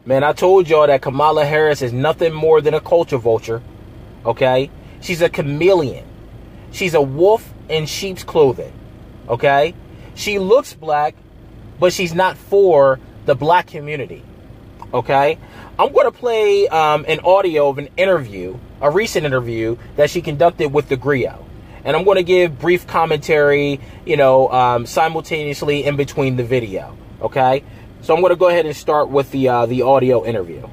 Man, I told y'all that Kamala Harris is nothing more than a culture vulture. Okay? She's a chameleon. She's a wolf in sheep's clothing. Okay? She looks black, but she's not for the black community. Okay? I'm going to play an audio of an interview, a recent interview that she conducted with the Griot. And I'm going to give brief commentary, simultaneously in between the video. Okay? So I'm going to go ahead and start with the audio interview.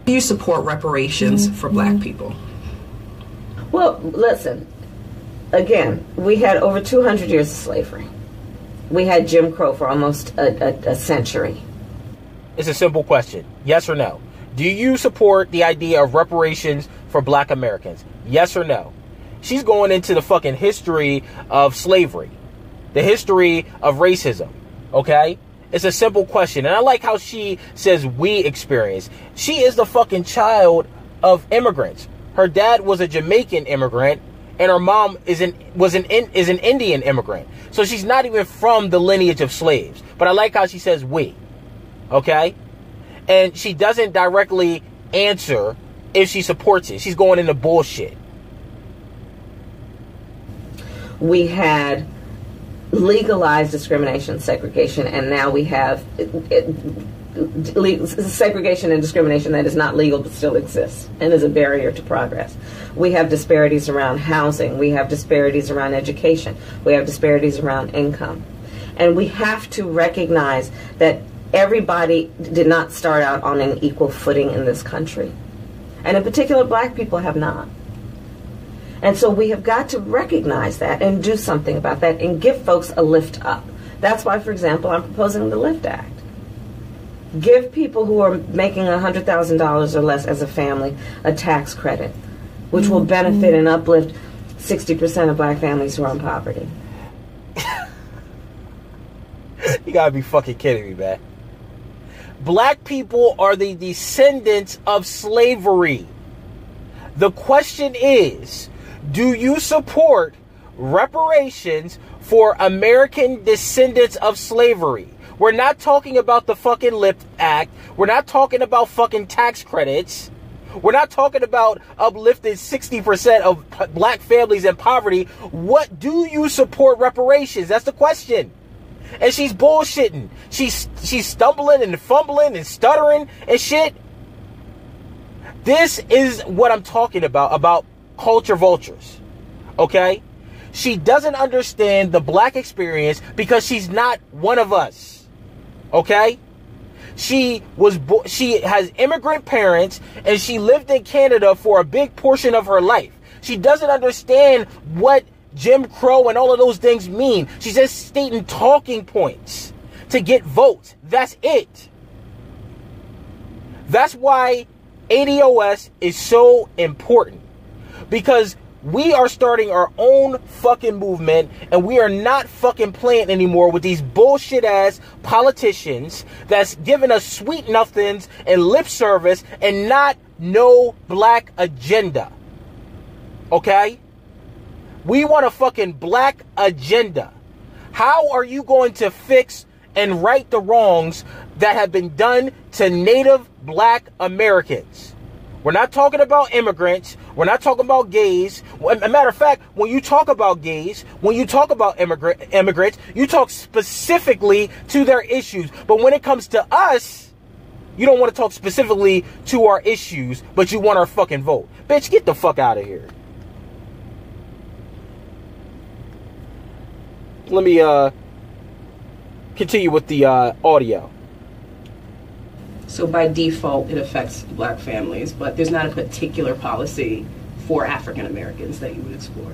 Do you support reparations for black people? Well, listen, again, we had over 200 years of slavery. We had Jim Crow for almost a century. It's a simple question. Yes or no? Do you support the idea of reparations for black Americans? Yes or no? She's going into the fucking history of slavery, the history of racism. Okay? It's a simple question. And I like how she says we experience. She is the fucking child of immigrants. Her dad was a Jamaican immigrant and her mom is an Indian immigrant. So she's not even from the lineage of slaves. But I like how she says we. Okay? And she doesn't directly answer if she supports it. She's going into bullshit. We had legalized discrimination, segregation, and now we have segregation and discrimination that is not legal but still exists and is a barrier to progress. We have disparities around housing. We have disparities around education. We have disparities around income. And we have to recognize that everybody did not start out on an equal footing in this country. And in particular, black people have not. And so we have got to recognize that and do something about that and give folks a lift up. That's why, for example, I'm proposing the LIFT Act. Give people who are making $100,000 or less as a family a tax credit, which will benefit and uplift 60% of black families who are in poverty. You gotta be fucking kidding me, man. Black people are the descendants of slavery. The question is, do you support reparations for American descendants of slavery? We're not talking about the fucking LIFT Act. We're not talking about fucking tax credits. We're not talking about uplifting 60% of black families in poverty. What do you support reparations? That's the question. And she's bullshitting. She's stumbling and fumbling and stuttering and shit. This is what I'm talking about culture vultures. Okay? She doesn't understand the black experience because she's not one of us. Okay? She has immigrant parents and she lived in Canada for a big portion of her life. She doesn't understand what Jim Crow and all of those things mean. She's just stating talking points to get votes. That's it. That's why ADOS is so important, because we are starting our own fucking movement and we are not fucking playing anymore with these bullshit ass politicians that's giving us sweet nothings and lip service and not no black agenda. Okay? We want a fucking black agenda. How are you going to fix and right the wrongs that have been done to Native black Americans? We're not talking about immigrants. We're not talking about gays. As a matter of fact, when you talk about gays, when you talk about immigrants, you talk specifically to their issues. But when it comes to us, you don't want to talk specifically to our issues, but you want our fucking vote. Bitch, get the fuck out of here. Let me continue with the audio. So by default, it affects black families, but there's not a particular policy for African Americans that you would explore.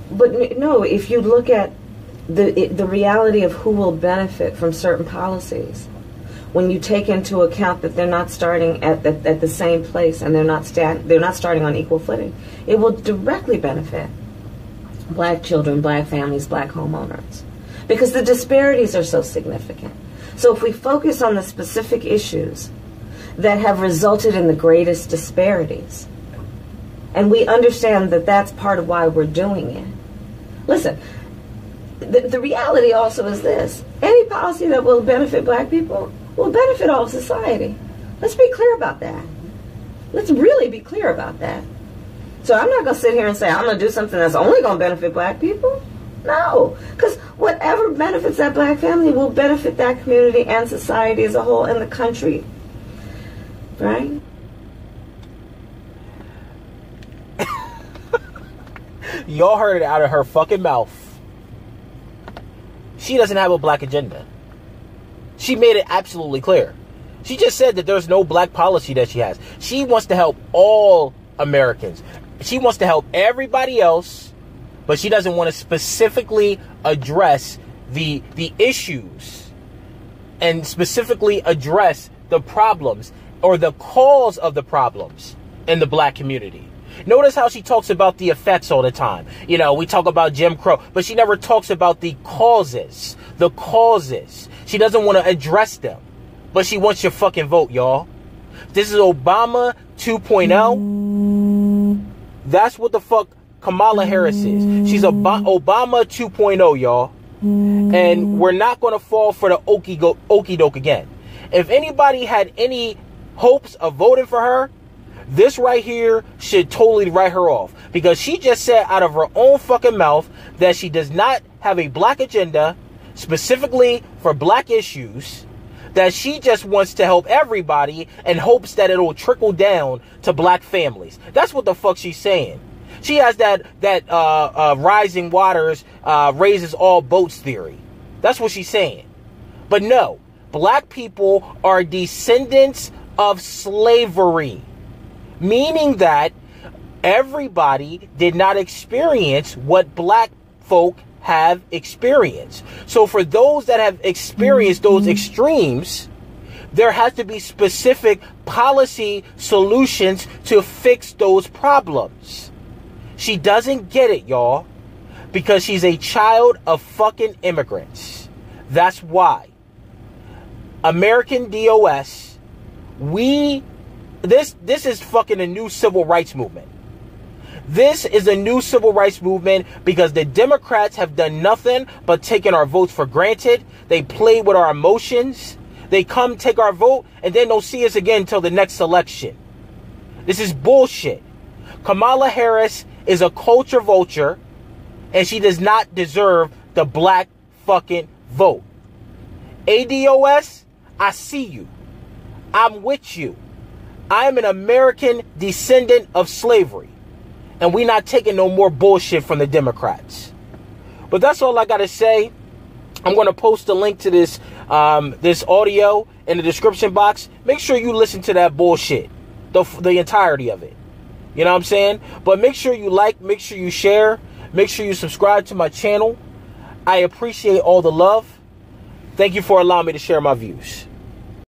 But no, if you look at the reality of who will benefit from certain policies, when you take into account that they're not starting at the same place and they're not starting on equal footing, it will directly benefit black children, black families, black homeowners, because the disparities are so significant. So if we focus on the specific issues that have resulted in the greatest disparities, and we understand that that's part of why we're doing it. Listen, the reality also is this: any policy that will benefit black people will benefit all of society. Let's be clear about that. Let's really be clear about that. So I'm not going to sit here and say I'm going to do something that's only going to benefit black people. No, because whatever benefits that black family will benefit that community and society as a whole and the country. Right? Y'all heard it out of her fucking mouth. She doesn't have a black agenda. She made it absolutely clear. She just said that there's no black policy that she has. She wants to help all Americans. She wants to help everybody else, but she doesn't want to specifically address the issues and specifically address the problems or the cause of the problems in the black community. Notice how she talks about the effects all the time. You know, we talk about Jim Crow, but she never talks about the causes. The causes. She doesn't want to address them, but she wants your fucking vote, y'all. This is Obama 2.0. That's what the fuck Kamala Harris is. She's Obama 2.0, y'all. And we're not going to fall for the okie doke again. If anybody had any hopes of voting for her, this right here should totally write her off, because she just said out of her own fucking mouth that she does not have a black agenda specifically for black issues, that she just wants to help everybody and hopes that it'll trickle down to black families. That's what the fuck she's saying. She has that rising waters raises all boats theory. That's what she's saying. But no, black people are descendants of slavery. Meaning that everybody did not experience what black folk have experienced. So for those that have experienced those extremes, there has to be specific policy solutions to fix those problems. She doesn't get it, y'all, because she's a child of fucking immigrants. That's why. American DOS, This is fucking a new civil rights movement. This is a new civil rights movement because the Democrats have done nothing but taken our votes for granted. They play with our emotions. They come take our vote and then don't see us again until the next election. This is bullshit. Kamala Harris is a culture vulture and she does not deserve the black fucking vote. ADOS, I see you. I'm with you. I'm an American descendant of slavery. And we're not taking no more bullshit from the Democrats. But that's all I got to say. I'm going to post a link to this this audio in the description box. Make sure you listen to that bullshit. The entirety of it. You know what I'm saying? But make sure you like, make sure you share, make sure you subscribe to my channel. I appreciate all the love. Thank you for allowing me to share my views.